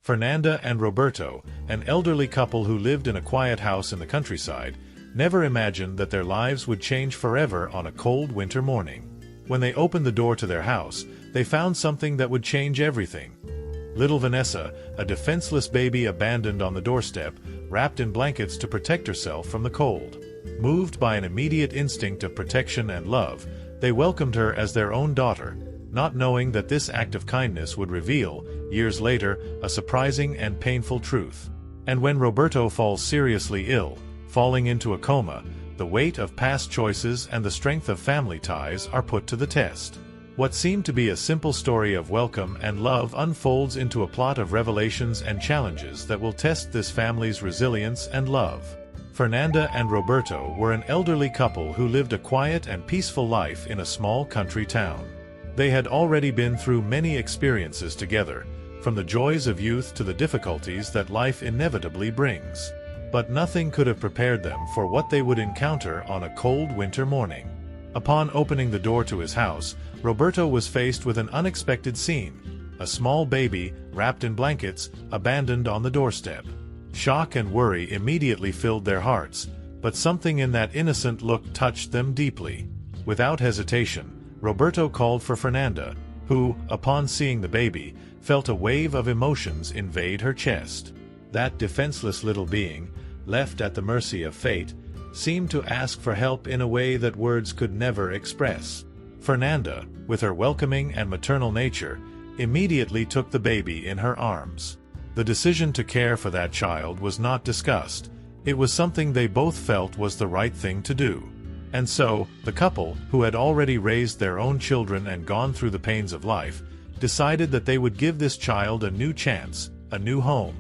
Fernanda and Roberto, an elderly couple who lived in a quiet house in the countryside, never imagined that their lives would change forever on a cold winter morning. When they opened the door to their house, they found something that would change everything. Little Vanessa, a defenseless baby abandoned on the doorstep, wrapped in blankets to protect herself from the cold. Moved by an immediate instinct of protection and love, they welcomed her as their own daughter, not knowing that this act of kindness would reveal, years later, a surprising and painful truth. And when Roberto falls seriously ill, falling into a coma, the weight of past choices and the strength of family ties are put to the test. What seemed to be a simple story of welcome and love unfolds into a plot of revelations and challenges that will test this family's resilience and love. Fernanda and Roberto were an elderly couple who lived a quiet and peaceful life in a small country town. They had already been through many experiences together, from the joys of youth to the difficulties that life inevitably brings. But nothing could have prepared them for what they would encounter on a cold winter morning. Upon opening the door to his house, Roberto was faced with an unexpected scene: a small baby, wrapped in blankets, abandoned on the doorstep. Shock and worry immediately filled their hearts, but something in that innocent look touched them deeply. Without hesitation, Roberto called for Fernanda, who, upon seeing the baby, felt a wave of emotions invade her chest. That defenseless little being, left at the mercy of fate, seemed to ask for help in a way that words could never express. Fernanda, with her welcoming and maternal nature, immediately took the baby in her arms. The decision to care for that child was not discussed. It was something they both felt was the right thing to do. And so, the couple, who had already raised their own children and gone through the pains of life, decided that they would give this child a new chance, a new home.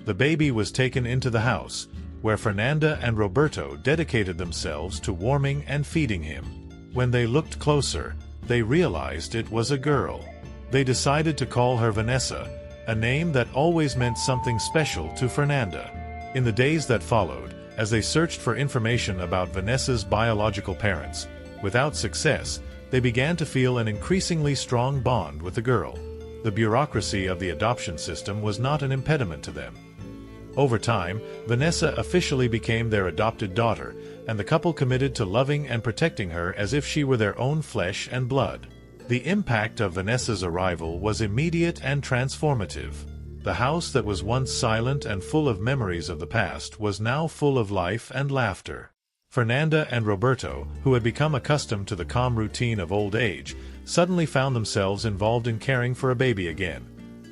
The baby was taken into the house, where Fernanda and Roberto dedicated themselves to warming and feeding him. When they looked closer, they realized it was a girl. They decided to call her Vanessa, a name that always meant something special to Fernanda. In the days that followed, as they searched for information about Vanessa's biological parents, without success, they began to feel an increasingly strong bond with the girl. The bureaucracy of the adoption system was not an impediment to them. Over time, Vanessa officially became their adopted daughter, and the couple committed to loving and protecting her as if she were their own flesh and blood. The impact of Vanessa's arrival was immediate and transformative. The house that was once silent and full of memories of the past was now full of life and laughter. Fernanda and Roberto, who had become accustomed to the calm routine of old age, suddenly found themselves involved in caring for a baby again.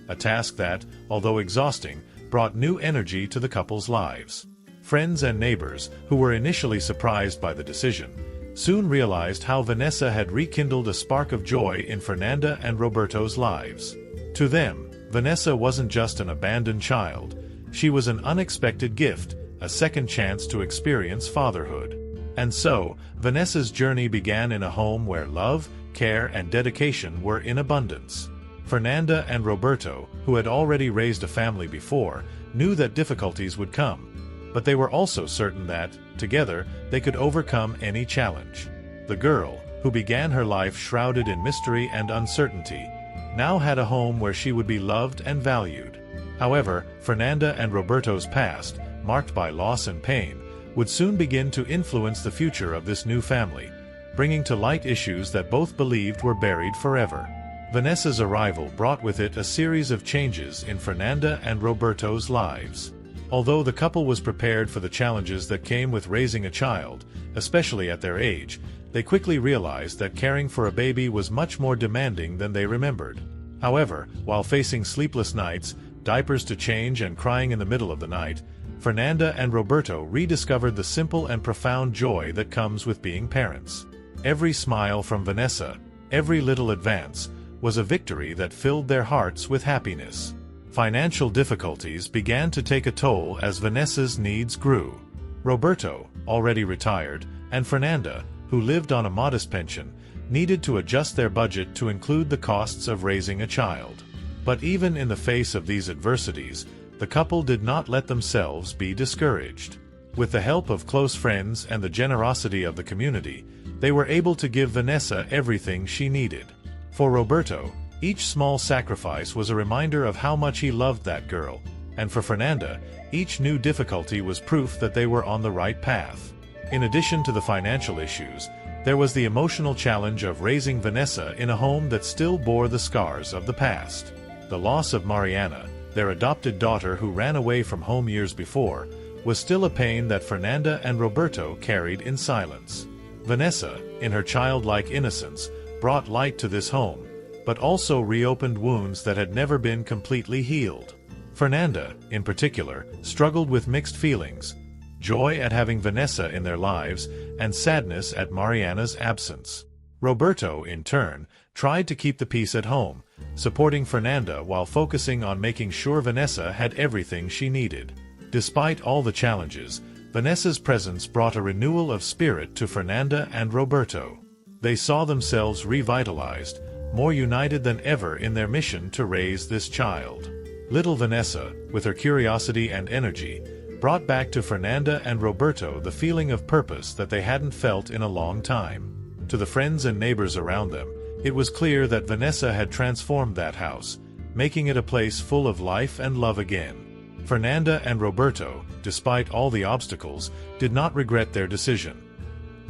A task that, although exhausting, brought new energy to the couple's lives. Friends and neighbors, who were initially surprised by the decision, soon realized how Vanessa had rekindled a spark of joy in Fernanda and Roberto's lives. To them, Vanessa wasn't just an abandoned child. She was an unexpected gift, a second chance to experience fatherhood. And so, Vanessa's journey began in a home where love, care, and dedication were in abundance. Fernanda and Roberto, who had already raised a family before, knew that difficulties would come. But they were also certain that, together, they could overcome any challenge. The girl, who began her life shrouded in mystery and uncertainty, now had a home where she would be loved and valued. However, Fernanda and Roberto's past, marked by loss and pain, would soon begin to influence the future of this new family, bringing to light issues that both believed were buried forever. Vanessa's arrival brought with it a series of changes in Fernanda and Roberto's lives. Although the couple was prepared for the challenges that came with raising a child, especially at their age, they quickly realized that caring for a baby was much more demanding than they remembered. However, while facing sleepless nights, diapers to change and crying in the middle of the night, Fernanda and Roberto rediscovered the simple and profound joy that comes with being parents. Every smile from Vanessa, every little advance, was a victory that filled their hearts with happiness. Financial difficulties began to take a toll as Vanessa's needs grew. Roberto, already retired, and Fernanda, who lived on a modest pension, needed to adjust their budget to include the costs of raising a child. But even in the face of these adversities, the couple did not let themselves be discouraged. With the help of close friends and the generosity of the community, they were able to give Vanessa everything she needed. For Roberto, Each small sacrifice was a reminder of how much he loved that girl, and for Fernanda, each new difficulty was proof that they were on the right path. In addition to the financial issues, there was the emotional challenge of raising Vanessa in a home that still bore the scars of the past. The loss of Mariana, their adopted daughter who ran away from home years before, was still a pain that Fernanda and Roberto carried in silence. Vanessa, in her childlike innocence, brought light to this home, but also reopened wounds that had never been completely healed. Fernanda, in particular, struggled with mixed feelings: joy at having Vanessa in their lives, and sadness at Mariana's absence. Roberto, in turn, tried to keep the peace at home, supporting Fernanda while focusing on making sure Vanessa had everything she needed. Despite all the challenges, Vanessa's presence brought a renewal of spirit to Fernanda and Roberto. They saw themselves revitalized, more united than ever in their mission to raise this child. Little Vanessa, with her curiosity and energy, brought back to Fernanda and Roberto the feeling of purpose that they hadn't felt in a long time. To the friends and neighbors around them, it was clear that Vanessa had transformed that house, making it a place full of life and love again. Fernanda and Roberto, despite all the obstacles, did not regret their decision.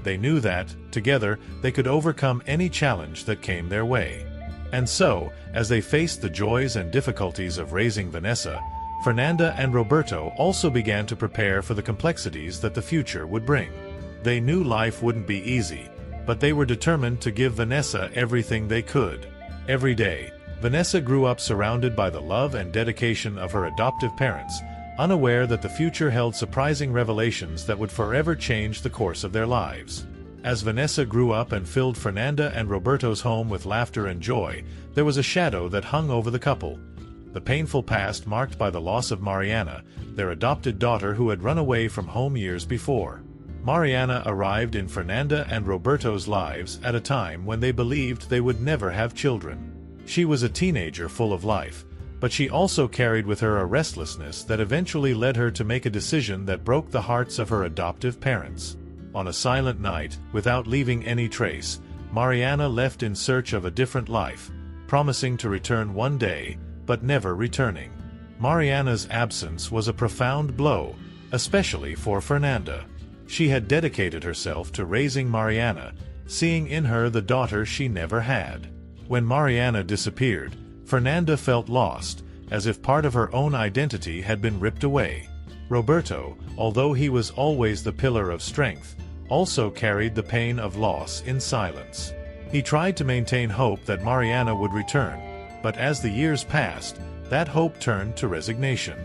They knew that, together, they could overcome any challenge that came their way. And so, as they faced the joys and difficulties of raising Vanessa, Fernanda and Roberto also began to prepare for the complexities that the future would bring. They knew life wouldn't be easy, but they were determined to give Vanessa everything they could. Every day, Vanessa grew up surrounded by the love and dedication of her adoptive parents, unaware that the future held surprising revelations that would forever change the course of their lives. As Vanessa grew up and filled Fernanda and Roberto's home with laughter and joy, there was a shadow that hung over the couple. The painful past marked by the loss of Mariana, their adopted daughter who had run away from home years before. Mariana arrived in Fernanda and Roberto's lives at a time when they believed they would never have children. She was a teenager full of life, but she also carried with her a restlessness that eventually led her to make a decision that broke the hearts of her adoptive parents. On a silent night, without leaving any trace, Mariana left in search of a different life, promising to return one day, but never returning. Mariana's absence was a profound blow, especially for Fernanda. She had dedicated herself to raising Mariana, seeing in her the daughter she never had. When Mariana disappeared, Fernanda felt lost, as if part of her own identity had been ripped away. Roberto, although he was always the pillar of strength, also carried the pain of loss in silence. He tried to maintain hope that Mariana would return, but as the years passed, that hope turned to resignation.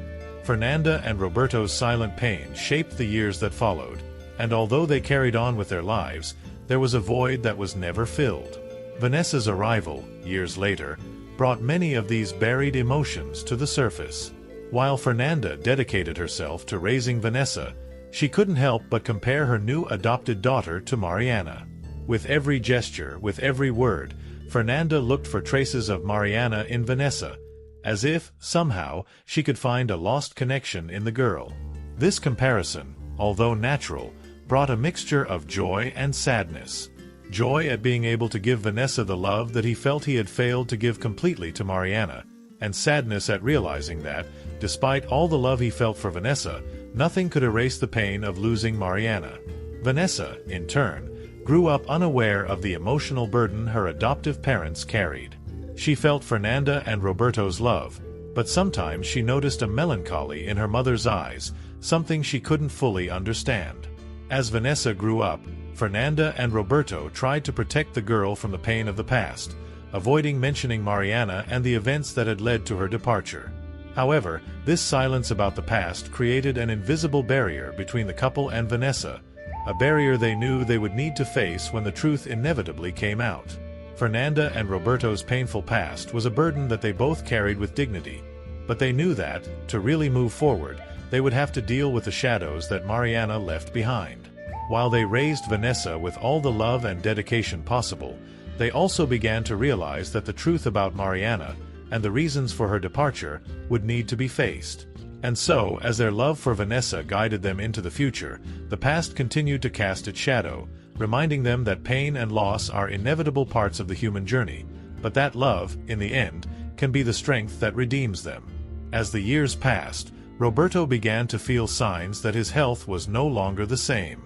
Fernanda and Roberto's silent pain shaped the years that followed, and although they carried on with their lives, there was a void that was never filled. Vanessa's arrival, years later, brought many of these buried emotions to the surface. While Fernanda dedicated herself to raising Vanessa, she couldn't help but compare her new adopted daughter to Mariana. With every gesture, with every word, Fernanda looked for traces of Mariana in Vanessa, as if, somehow, she could find a lost connection in the girl. This comparison, although natural, brought a mixture of joy and sadness. Joy at being able to give Vanessa the love that he felt he had failed to give completely to Mariana, and sadness at realizing that, despite all the love he felt for Vanessa, nothing could erase the pain of losing Mariana. Vanessa, in turn, grew up unaware of the emotional burden her adoptive parents carried. She felt Fernanda and Roberto's love, but sometimes she noticed a melancholy in her mother's eyes, something she couldn't fully understand. As Vanessa grew up, Fernanda and Roberto tried to protect the girl from the pain of the past, avoiding mentioning Mariana and the events that had led to her departure. However, this silence about the past created an invisible barrier between the couple and Vanessa, a barrier they knew they would need to face when the truth inevitably came out. Fernanda and Roberto's painful past was a burden that they both carried with dignity, but they knew that, to really move forward, they would have to deal with the shadows that Mariana left behind. While they raised Vanessa with all the love and dedication possible, they also began to realize that the truth about Mariana, and the reasons for her departure, would need to be faced. And so, as their love for Vanessa guided them into the future, the past continued to cast its shadow, reminding them that pain and loss are inevitable parts of the human journey, but that love, in the end, can be the strength that redeems them. As the years passed, Roberto began to feel signs that his health was no longer the same.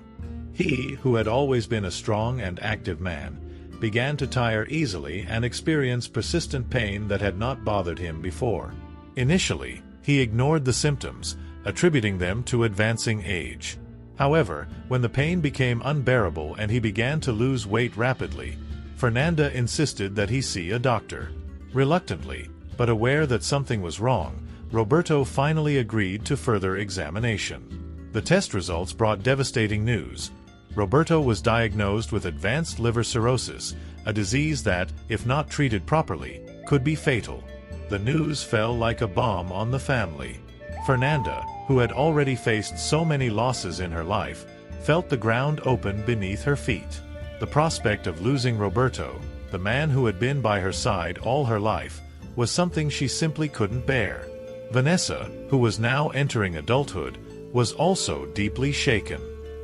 He, who had always been a strong and active man, began to tire easily and experience persistent pain that had not bothered him before. Initially, he ignored the symptoms, attributing them to advancing age. However, when the pain became unbearable and he began to lose weight rapidly, Fernanda insisted that he see a doctor. Reluctantly, but aware that something was wrong, Roberto finally agreed to further examination. The test results brought devastating news. Roberto was diagnosed with advanced liver cirrhosis, a disease that, if not treated properly, could be fatal. The news fell like a bomb on the family. Fernanda, who had already faced so many losses in her life, felt the ground open beneath her feet. The prospect of losing Roberto, the man who had been by her side all her life, was something she simply couldn't bear. Vanessa, who was now entering adulthood, was also deeply shaken.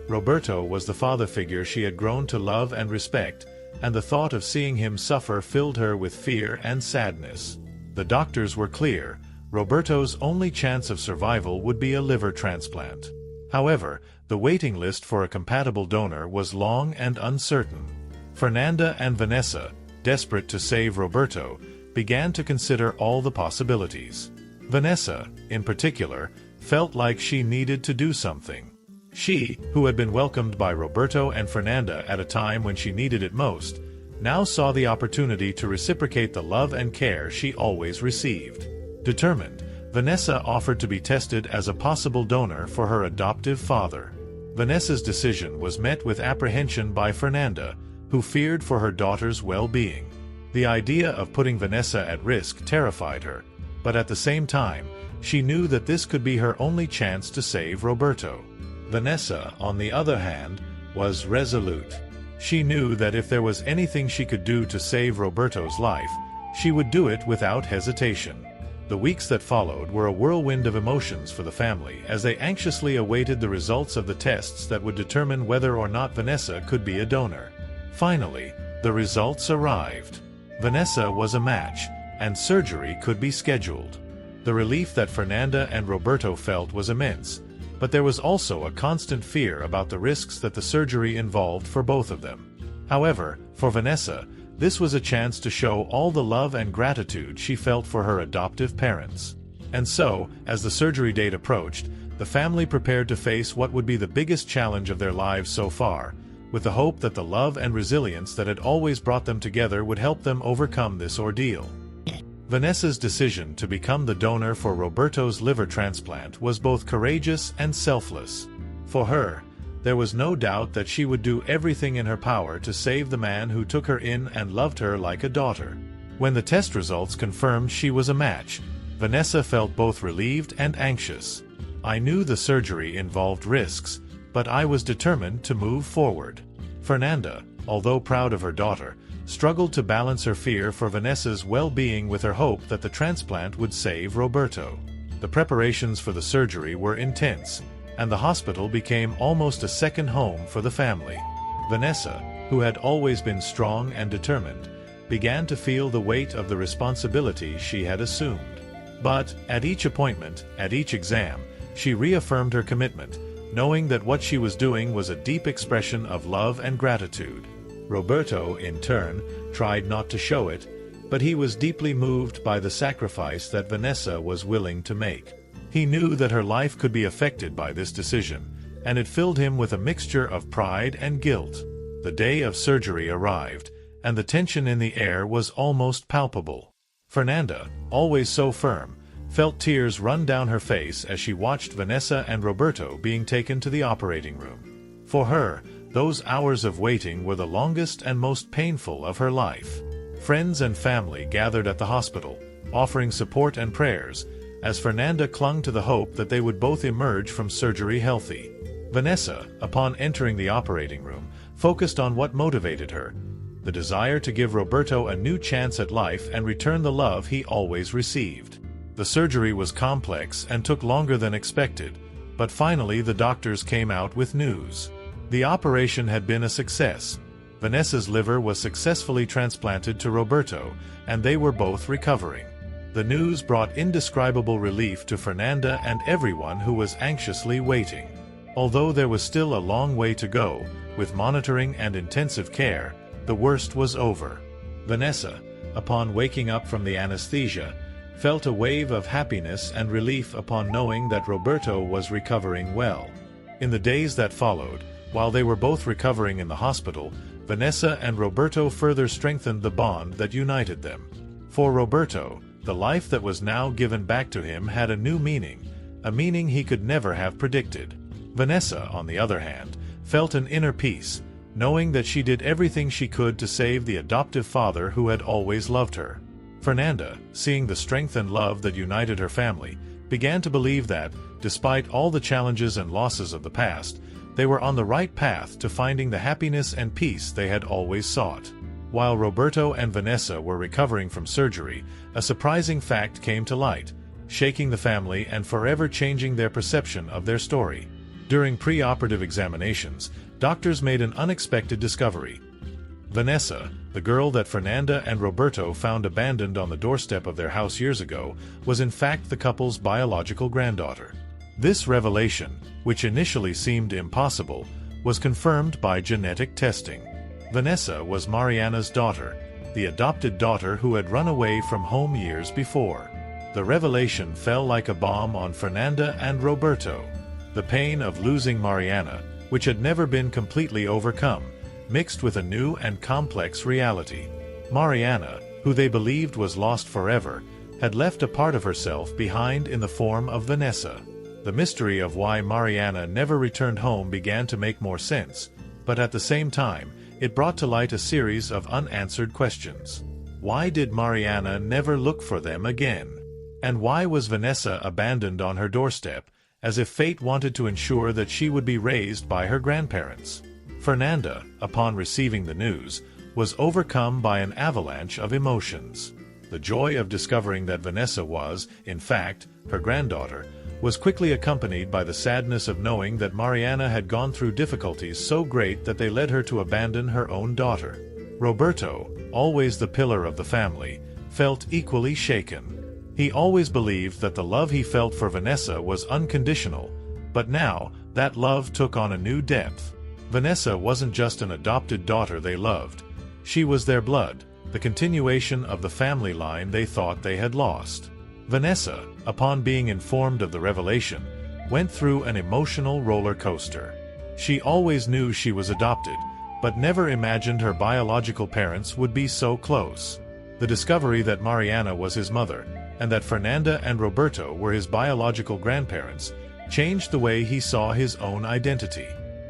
Roberto was the father figure she had grown to love and respect, and the thought of seeing him suffer filled her with fear and sadness. The doctors were clear: Roberto's only chance of survival would be a liver transplant. However, the waiting list for a compatible donor was long and uncertain. Fernanda and Vanessa, desperate to save Roberto, began to consider all the possibilities. Vanessa, in particular, felt like she needed to do something. She, who had been welcomed by Roberto and Fernanda at a time when she needed it most, now saw the opportunity to reciprocate the love and care she always received. Determined, Vanessa offered to be tested as a possible donor for her adoptive father. Vanessa's decision was met with apprehension by Fernanda, who feared for her daughter's well-being. The idea of putting Vanessa at risk terrified her, but at the same time, she knew that this could be her only chance to save Roberto. Vanessa, on the other hand, was resolute. She knew that if there was anything she could do to save Roberto's life, she would do it without hesitation. The weeks that followed were a whirlwind of emotions for the family as they anxiously awaited the results of the tests that would determine whether or not Vanessa could be a donor. Finally, the results arrived. Vanessa was a match, and surgery could be scheduled. The relief that Fernanda and Roberto felt was immense, but there was also a constant fear about the risks that the surgery involved for both of them. However, for Vanessa, this was a chance to show all the love and gratitude she felt for her adoptive parents. And so, as the surgery date approached, the family prepared to face what would be the biggest challenge of their lives so far, with the hope that the love and resilience that had always brought them together would help them overcome this ordeal. Vanessa's decision to become the donor for Roberto's liver transplant was both courageous and selfless. For her, there was no doubt that she would do everything in her power to save the man who took her in and loved her like a daughter. When the test results confirmed she was a match, Vanessa felt both relieved and anxious. "I knew the surgery involved risks, but I was determined to move forward." Fernanda, although proud of her daughter, struggled to balance her fear for Vanessa's well-being with her hope that the transplant would save Roberto. The preparations for the surgery were intense, and the hospital became almost a second home for the family. Vanessa, who had always been strong and determined, began to feel the weight of the responsibility she had assumed. But, at each appointment, at each exam, she reaffirmed her commitment, knowing that what she was doing was a deep expression of love and gratitude. Roberto, in turn, tried not to show it, but he was deeply moved by the sacrifice that Vanessa was willing to make. He knew that her life could be affected by this decision, and it filled him with a mixture of pride and guilt. The day of surgery arrived, and the tension in the air was almost palpable. Fernanda, always so firm, felt tears run down her face as she watched Vanessa and Roberto being taken to the operating room. For her, those hours of waiting were the longest and most painful of her life. Friends and family gathered at the hospital, offering support and prayers, as Fernanda clung to the hope that they would both emerge from surgery healthy. Vanessa, upon entering the operating room, focused on what motivated her: the desire to give Roberto a new chance at life and return the love he always received. The surgery was complex and took longer than expected, but finally the doctors came out with news. The operation had been a success. Vanessa's liver was successfully transplanted to Roberto, and they were both recovering. The news brought indescribable relief to Fernanda and everyone who was anxiously waiting. Although there was still a long way to go, with monitoring and intensive care, the worst was over. Vanessa, upon waking up from the anesthesia, felt a wave of happiness and relief upon knowing that Roberto was recovering well. In the days that followed, while they were both recovering in the hospital, Vanessa and Roberto further strengthened the bond that united them. For Roberto, the life that was now given back to him had a new meaning, a meaning he could never have predicted. Vanessa, on the other hand, felt an inner peace, knowing that she did everything she could to save the adoptive father who had always loved her. Fernanda, seeing the strength and love that united her family, began to believe that, despite all the challenges and losses of the past, they were on the right path to finding the happiness and peace they had always sought. While Roberto and Vanessa were recovering from surgery, a surprising fact came to light, shaking the family and forever changing their perception of their story. During pre-operative examinations, doctors made an unexpected discovery. Vanessa, the girl that Fernanda and Roberto found abandoned on the doorstep of their house years ago, was in fact the couple's biological granddaughter. This revelation, which initially seemed impossible, was confirmed by genetic testing. Vanessa was Mariana's daughter, the adopted daughter who had run away from home years before. The revelation fell like a bomb on Fernanda and Roberto. The pain of losing Mariana, which had never been completely overcome, mixed with a new and complex reality. Mariana, who they believed was lost forever, had left a part of herself behind in the form of Vanessa. The mystery of why Mariana never returned home began to make more sense, but at the same time, it brought to light a series of unanswered questions. Why did Mariana never look for them again? And why was Vanessa abandoned on her doorstep, as if fate wanted to ensure that she would be raised by her grandparents? Fernanda, upon receiving the news, was overcome by an avalanche of emotions. The joy of discovering that Vanessa was, in fact, her granddaughter, was quickly accompanied by the sadness of knowing that Mariana had gone through difficulties so great that they led her to abandon her own daughter. Roberto, always the pillar of the family, felt equally shaken. He always believed that the love he felt for Vanessa was unconditional, but now, that love took on a new depth. Vanessa wasn't just an adopted daughter they loved. She was their blood, the continuation of the family line they thought they had lost. Vanessa, upon being informed of the revelation, went through an emotional roller coaster. She always knew she was adopted, but never imagined her biological parents would be so close. The discovery that Mariana was his mother, and that Fernanda and Roberto were his biological grandparents, changed the way he saw his own identity.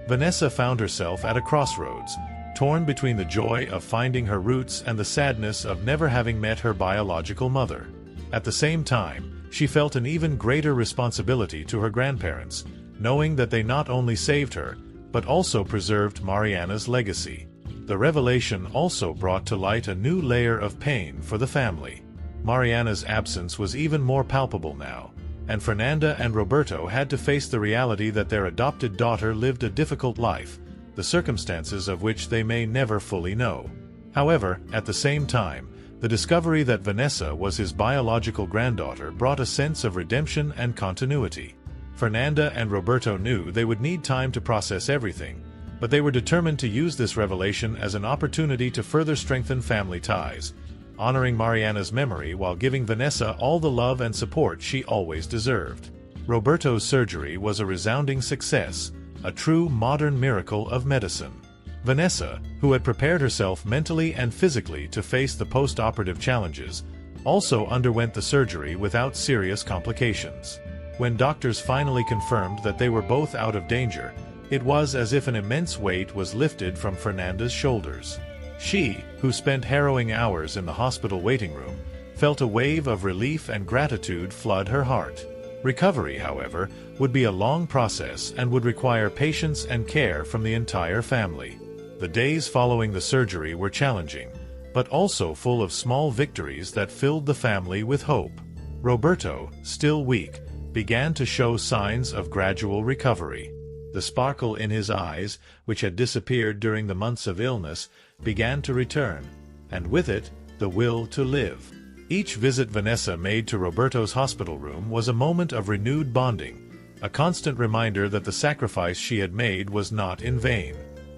Vanessa found herself at a crossroads, torn between the joy of finding her roots and the sadness of never having met her biological mother. At the same time, she felt an even greater responsibility to her grandparents, knowing that they not only saved her, but also preserved Mariana's legacy. The revelation also brought to light a new layer of pain for the family. Mariana's absence was even more palpable now, and Fernanda and Roberto had to face the reality that their adopted daughter lived a difficult life, the circumstances of which they may never fully know. However, at the same time, the discovery that Vanessa was his biological granddaughter brought a sense of redemption and continuity. Fernanda and Roberto knew they would need time to process everything, but they were determined to use this revelation as an opportunity to further strengthen family ties, honoring Mariana's memory while giving Vanessa all the love and support she always deserved. Roberto's surgery was a resounding success, a true modern miracle of medicine. Vanessa, who had prepared herself mentally and physically to face the post-operative challenges, also underwent the surgery without serious complications. When doctors finally confirmed that they were both out of danger, it was as if an immense weight was lifted from Fernanda's shoulders. She, who spent harrowing hours in the hospital waiting room, felt a wave of relief and gratitude flood her heart. Recovery, however, would be a long process and would require patience and care from the entire family. The days following the surgery were challenging, but also full of small victories that filled the family with hope. Roberto, still weak, began to show signs of gradual recovery. The sparkle in his eyes, which had disappeared during the months of illness, began to return, and with it, the will to live. Each visit Vanessa made to Roberto's hospital room was a moment of renewed bonding, a constant reminder that the sacrifice she had made was not in vain.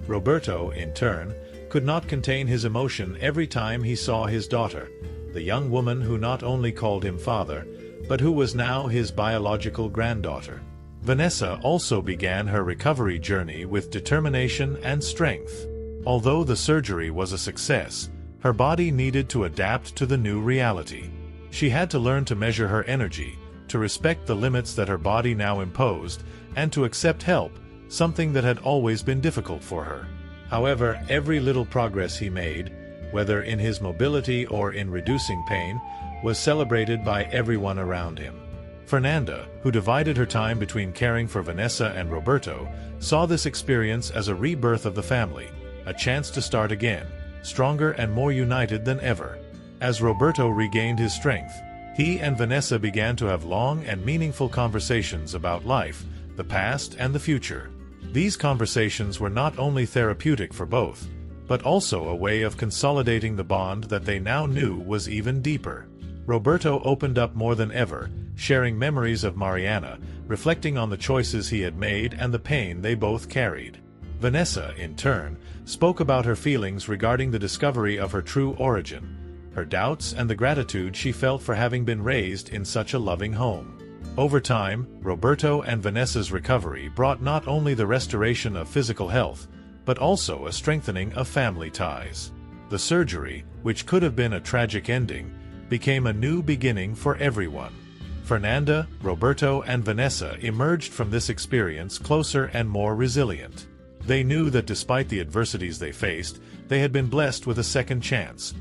Roberto, in turn, could not contain his emotion every time he saw his daughter, the young woman who not only called him father, but who was now his biological granddaughter. Vanessa also began her recovery journey with determination and strength. Although the surgery was a success, her body needed to adapt to the new reality. She had to learn to measure her energy, to respect the limits that her body now imposed, and to accept help, something that had always been difficult for her. However, every little progress he made, whether in his mobility or in reducing pain, was celebrated by everyone around him. Fernanda, who divided her time between caring for Vanessa and Roberto, saw this experience as a rebirth of the family, a chance to start again, stronger and more united than ever. As Roberto regained his strength, he and Vanessa began to have long and meaningful conversations about life, the past and the future. These conversations were not only therapeutic for both, but also a way of consolidating the bond that they now knew was even deeper. Roberto opened up more than ever, sharing memories of Mariana, reflecting on the choices he had made and the pain they both carried. Vanessa, in turn, spoke about her feelings regarding the discovery of her true origin, her doubts and the gratitude she felt for having been raised in such a loving home. Over time, Roberto and Vanessa's recovery brought not only the restoration of physical health, but also a strengthening of family ties. The surgery, which could have been a tragic ending, became a new beginning for everyone. Fernanda, Roberto, and Vanessa emerged from this experience closer and more resilient. They knew that despite the adversities they faced, they had been blessed with a second chance,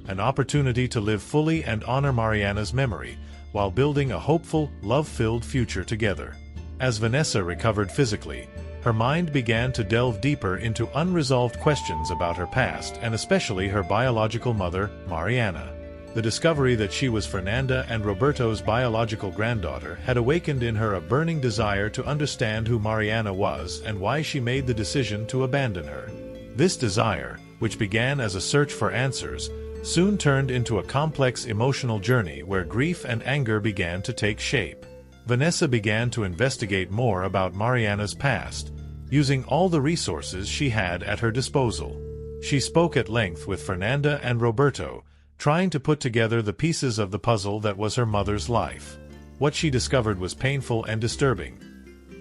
an opportunity to live fully and honor Mariana's memory, while building a hopeful, love-filled future together. As Vanessa recovered physically, her mind began to delve deeper into unresolved questions about her past and especially her biological mother, Mariana. The discovery that she was Fernanda and Roberto's biological granddaughter had awakened in her a burning desire to understand who Mariana was and why she made the decision to abandon her. This desire, which began as a search for answers, soon turned into a complex emotional journey where grief and anger began to take shape. Vanessa began to investigate more about Mariana's past, using all the resources she had at her disposal. She spoke at length with Fernanda and Roberto, trying to put together the pieces of the puzzle that was her mother's life. What she discovered was painful and disturbing.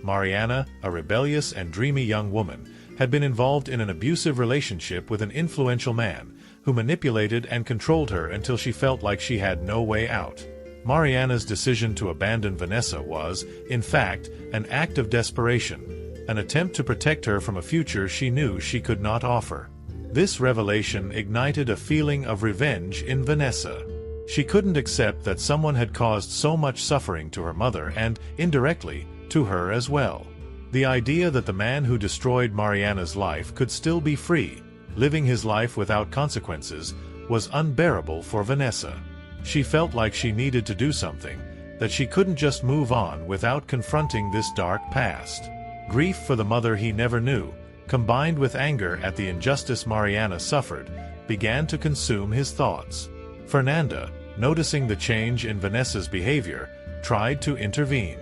Mariana, a rebellious and dreamy young woman, had been involved in an abusive relationship with an influential man, who manipulated and controlled her until she felt like she had no way out. Mariana's decision to abandon Vanessa was, in fact, an act of desperation, an attempt to protect her from a future she knew she could not offer. This revelation ignited a feeling of revenge in Vanessa. She couldn't accept that someone had caused so much suffering to her mother and, indirectly, to her as well. The idea that the man who destroyed Mariana's life could still be free, living his life without consequences, was unbearable for Vanessa. She felt like she needed to do something, that she couldn't just move on without confronting this dark past. Grief for the mother he never knew, combined with anger at the injustice Mariana suffered, began to consume his thoughts. Fernanda, noticing the change in Vanessa's behavior, tried to intervene.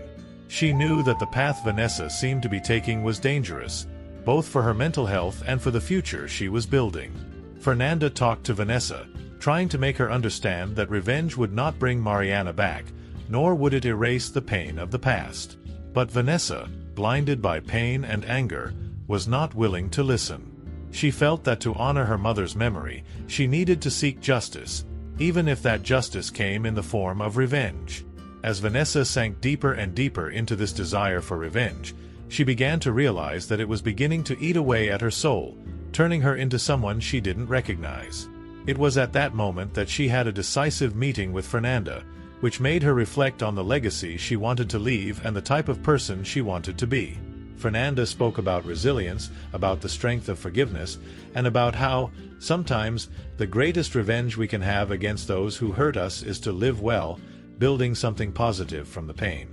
She knew that the path Vanessa seemed to be taking was dangerous, both for her mental health and for the future she was building. Fernanda talked to Vanessa, trying to make her understand that revenge would not bring Mariana back, nor would it erase the pain of the past. But Vanessa, blinded by pain and anger, was not willing to listen. She felt that to honor her mother's memory, she needed to seek justice, even if that justice came in the form of revenge. As Vanessa sank deeper and deeper into this desire for revenge, she began to realize that it was beginning to eat away at her soul, turning her into someone she didn't recognize. It was at that moment that she had a decisive meeting with Fernanda, which made her reflect on the legacy she wanted to leave and the type of person she wanted to be. Fernanda spoke about resilience, about the strength of forgiveness, and about how, sometimes, the greatest revenge we can have against those who hurt us is to live well, building something positive from the pain.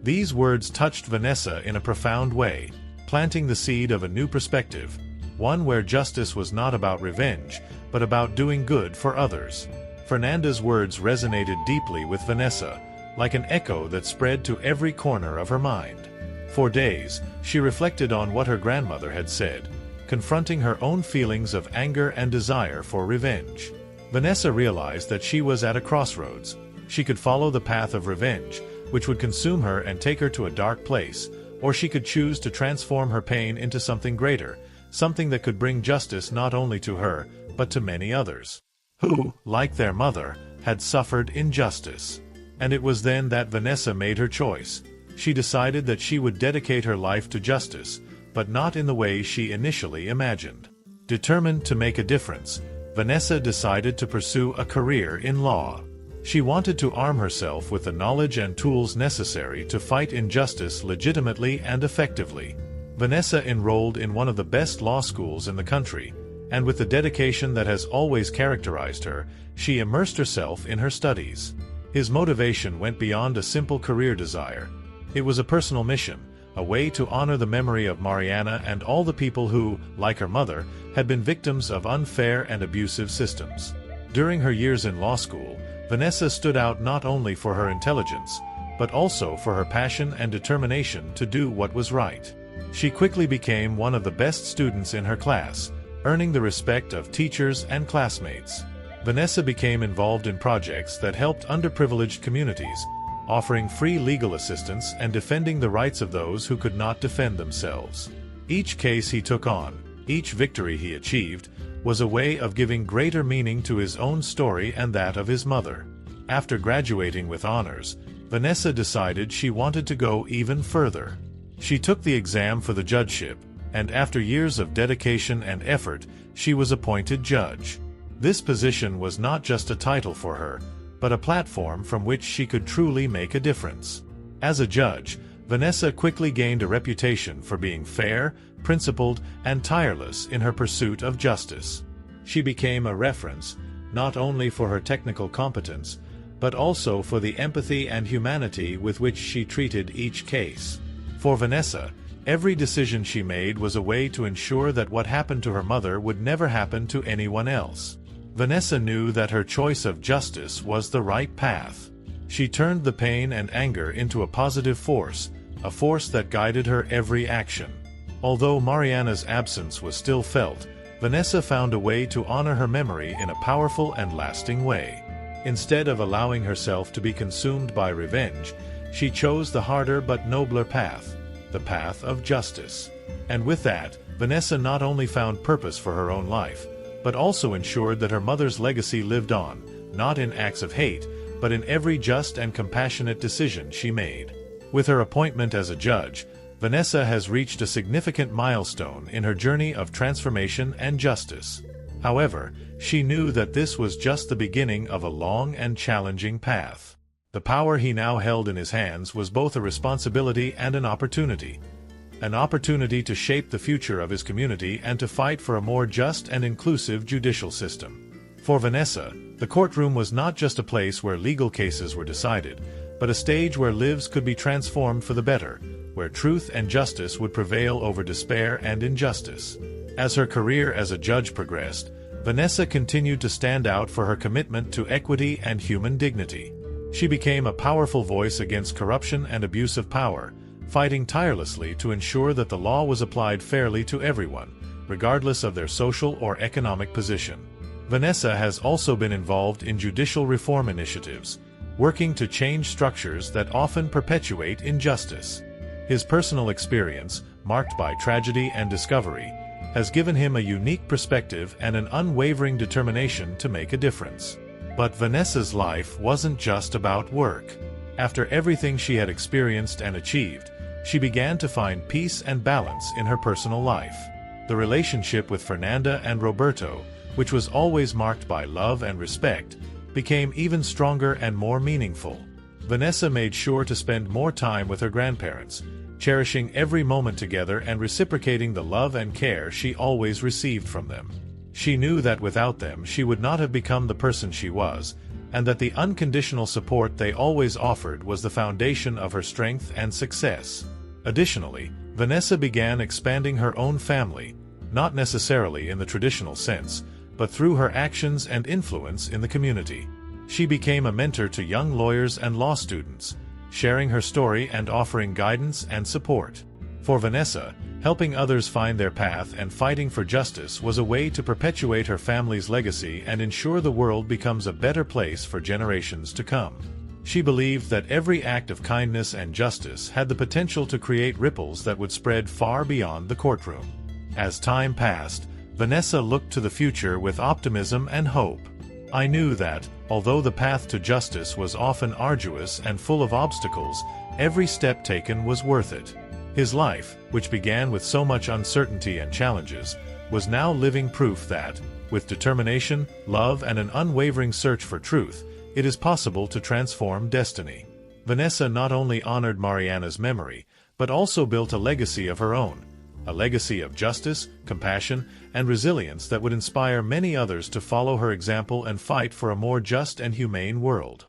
These words touched Vanessa in a profound way, planting the seed of a new perspective, one where justice was not about revenge, but about doing good for others. Fernanda's words resonated deeply with Vanessa, like an echo that spread to every corner of her mind. For days, she reflected on what her grandmother had said, confronting her own feelings of anger and desire for revenge. Vanessa realized that she was at a crossroads. She could follow the path of revenge, which would consume her and take her to a dark place, or she could choose to transform her pain into something greater, something that could bring justice not only to her, but to many others, who, like their mother, had suffered injustice. And it was then that Vanessa made her choice. She decided that she would dedicate her life to justice, but not in the way she initially imagined. Determined to make a difference, Vanessa decided to pursue a career in law. She wanted to arm herself with the knowledge and tools necessary to fight injustice legitimately and effectively. Vanessa enrolled in one of the best law schools in the country, and with the dedication that has always characterized her, she immersed herself in her studies. His motivation went beyond a simple career desire. It was a personal mission, a way to honor the memory of Mariana and all the people who, like her mother, had been victims of unfair and abusive systems. During her years in law school, Vanessa stood out not only for her intelligence, but also for her passion and determination to do what was right. She quickly became one of the best students in her class, earning the respect of teachers and classmates. Vanessa became involved in projects that helped underprivileged communities, offering free legal assistance and defending the rights of those who could not defend themselves. Each case he took on, each victory he achieved, was a way of giving greater meaning to his own story and that of his mother. After graduating with honors, Vanessa decided she wanted to go even further. She took the exam for the judgeship, and after years of dedication and effort, she was appointed judge. This position was not just a title for her, but a platform from which she could truly make a difference. As a judge, Vanessa quickly gained a reputation for being fair, principled, and tireless in her pursuit of justice. She became a reference, not only for her technical competence, but also for the empathy and humanity with which she treated each case. For Vanessa, every decision she made was a way to ensure that what happened to her mother would never happen to anyone else. Vanessa knew that her choice of justice was the right path. She turned the pain and anger into a positive force, a force that guided her every action. Although Mariana's absence was still felt, Vanessa found a way to honor her memory in a powerful and lasting way. Instead of allowing herself to be consumed by revenge, she chose the harder but nobler path, the path of justice. And with that, Vanessa not only found purpose for her own life, but also ensured that her mother's legacy lived on, not in acts of hate, but in every just and compassionate decision she made. With her appointment as a judge, Vanessa has reached a significant milestone in her journey of transformation and justice. However, she knew that this was just the beginning of a long and challenging path. The power he now held in his hands was both a responsibility and an opportunity. An opportunity to shape the future of his community and to fight for a more just and inclusive judicial system. For Vanessa, the courtroom was not just a place where legal cases were decided, but a stage where lives could be transformed for the better, where truth and justice would prevail over despair and injustice. As her career as a judge progressed, Vanessa continued to stand out for her commitment to equity and human dignity. She became a powerful voice against corruption and abuse of power, fighting tirelessly to ensure that the law was applied fairly to everyone, regardless of their social or economic position. Vanessa has also been involved in judicial reform initiatives, working to change structures that often perpetuate injustice. His personal experience, marked by tragedy and discovery, has given him a unique perspective and an unwavering determination to make a difference. But Vanessa's life wasn't just about work. After everything she had experienced and achieved, she began to find peace and balance in her personal life. The relationship with Fernanda and Roberto, which was always marked by love and respect, became even stronger and more meaningful. Vanessa made sure to spend more time with her grandparents, cherishing every moment together and reciprocating the love and care she always received from them. She knew that without them she would not have become the person she was, and that the unconditional support they always offered was the foundation of her strength and success. Additionally, Vanessa began expanding her own family, not necessarily in the traditional sense, but through her actions and influence in the community. She became a mentor to young lawyers and law students, sharing her story and offering guidance and support. For Vanessa, helping others find their path and fighting for justice was a way to perpetuate her family's legacy and ensure the world becomes a better place for generations to come. She believed that every act of kindness and justice had the potential to create ripples that would spread far beyond the courtroom. As time passed, Vanessa looked to the future with optimism and hope. "I knew that, although the path to justice was often arduous and full of obstacles, every step taken was worth it." His life, which began with so much uncertainty and challenges, was now living proof that, with determination, love, and an unwavering search for truth, it is possible to transform destiny. Vanessa not only honored Mariana's memory, but also built a legacy of her own, a legacy of justice, compassion, and resilience that would inspire many others to follow her example and fight for a more just and humane world.